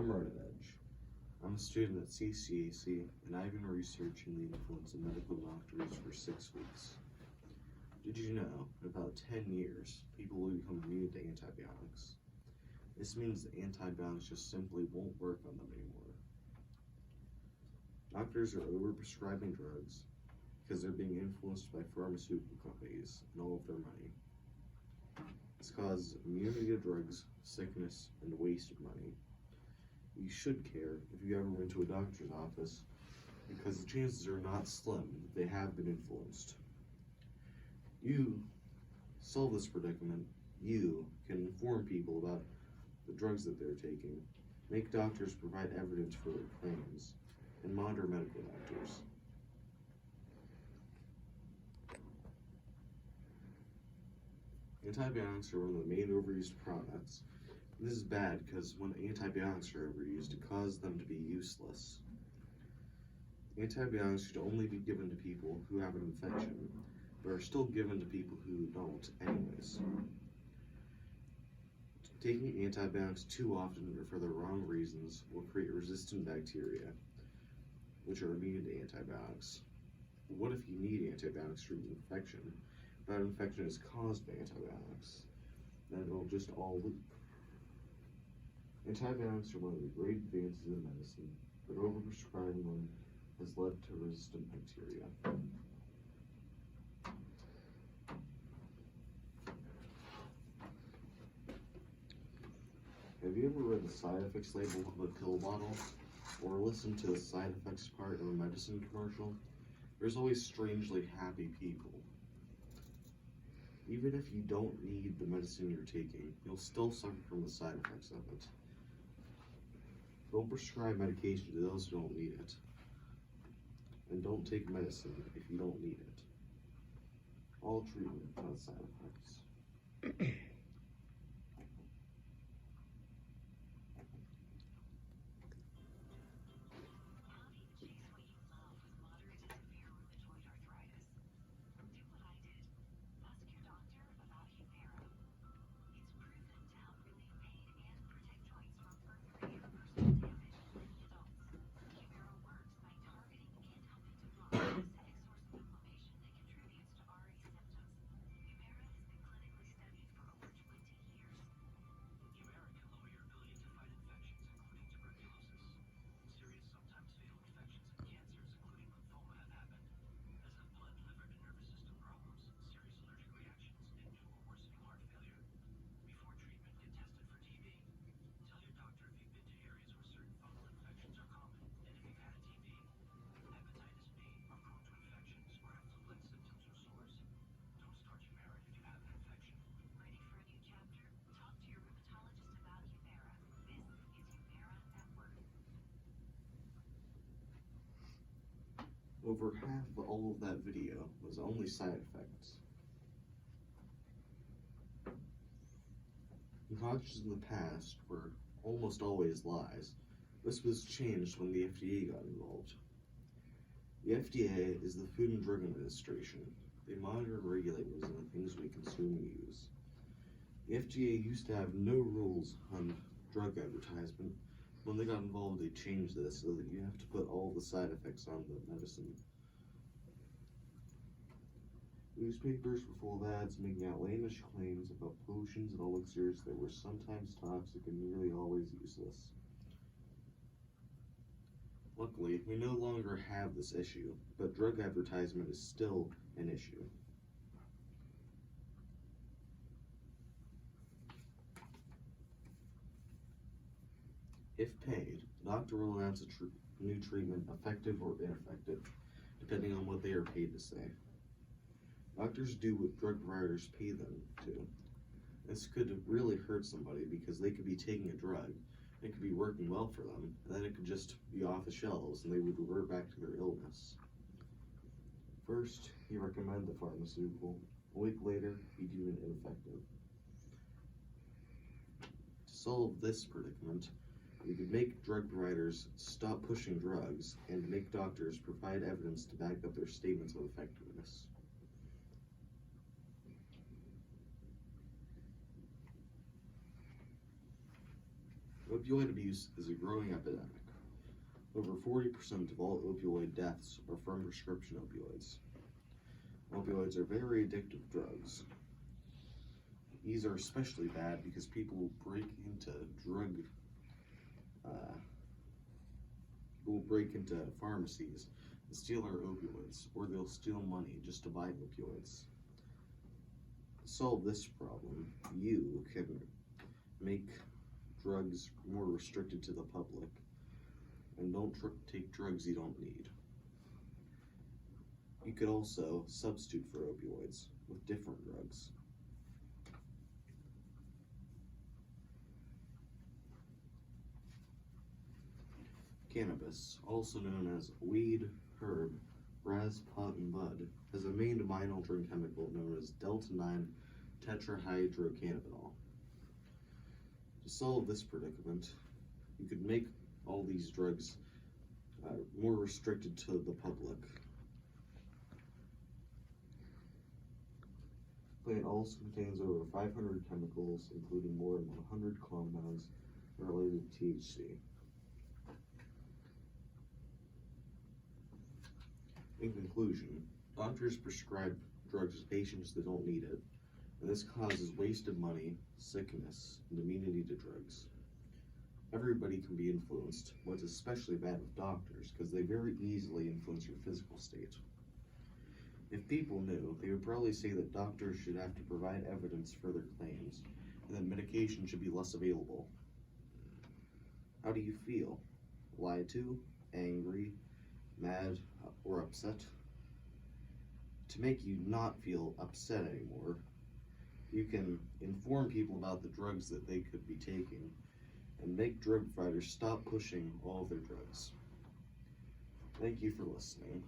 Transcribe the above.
I'm Ronan Edge. I'm a student at CCAC, and I've been researching the influence of medical doctors for 6 weeks. Did you know, in about 10 years, people will become immune to antibiotics? This means that antibiotics just simply won't work on them anymore. Doctors are overprescribing drugs because they're being influenced by pharmaceutical companies and all of their money. This causes immunity to drugs, sickness, and waste of money. You should care if you ever went to a doctor's office, because the chances are not slim that they have been influenced. You solve this predicament. You can inform people about the drugs that they're taking, make doctors provide evidence for their claims, and monitor medical doctors. Antibiotics are one of the main overused products. This is bad because when antibiotics are overused, it causes them to be useless. Antibiotics should only be given to people who have an infection, but are still given to people who don't anyways. Taking antibiotics too often or for the wrong reasons will create resistant bacteria, which are immune to antibiotics. What if you need antibiotics to treat an infection? That infection is caused by antibiotics. Then it'll just all loop. Antibiotics are one of the great advances in medicine, but overprescribing them has led to resistant bacteria. Have you ever read the side effects label of a pill bottle, or listened to the side effects part of a medicine commercial? There's always strangely happy people. Even if you don't need the medicine you're taking, you'll still suffer from the side effects of it. Don't prescribe medication to those who don't need it. And don't take medicine if you don't need it. All treatment has side effects. Over half of all of that video was only side effects. Concoctions in the past were almost always lies. This was changed when the FDA got involved. The FDA is the Food and Drug Administration. They monitor and regulate what the things we consume and use. The FDA used to have no rules on drug advertisement. When they got involved, they changed this so that you have to put all the side effects on the medicine. Newspapers were full of ads making outlandish claims about potions and elixirs that were sometimes toxic and nearly always useless. Luckily, we no longer have this issue, but drug advertisement is still an issue. If paid, the doctor will announce a new treatment, effective or ineffective, depending on what they are paid to say. Doctors do what drug providers pay them to. This could really hurt somebody because they could be taking a drug, it could be working well for them, and then it could just be off the shelves and they would revert back to their illness. First, he recommended the pharmaceutical. A week later, he deemed it ineffective. To solve this predicament, we could make drug providers stop pushing drugs and make doctors provide evidence to back up their statements of effectiveness. Opioid abuse is a growing epidemic. Over 40% of all opioid deaths are from prescription opioids. Opioids are very addictive drugs. These are especially bad because people will break into pharmacies and steal our opioids, or they'll steal money just to buy opioids. To solve this problem, you can make drugs more restricted to the public and don't take drugs you don't need. You could also substitute for opioids with different drugs. Cannabis, also known as weed, herb, ras, pot, and bud, has a main mind-altering chemical known as delta-9 tetrahydrocannabinol. To solve this predicament, you could make all these drugs more restricted to the public. The plant also contains over 500 chemicals, including more than 100 compounds related to THC. In conclusion, doctors prescribe drugs to patients that don't need it, and this causes wasted money, sickness, and immunity to drugs. Everybody can be influenced. What's especially bad with doctors, because they very easily influence your physical state. If people knew, they would probably say that doctors should have to provide evidence for their claims, and that medication should be less available. How do you feel? Lied to? Angry? Mad? Or upset? To make you not feel upset anymore, you can inform people about the drugs that they could be taking and make drug providers stop pushing all of their drugs. Thank you for listening.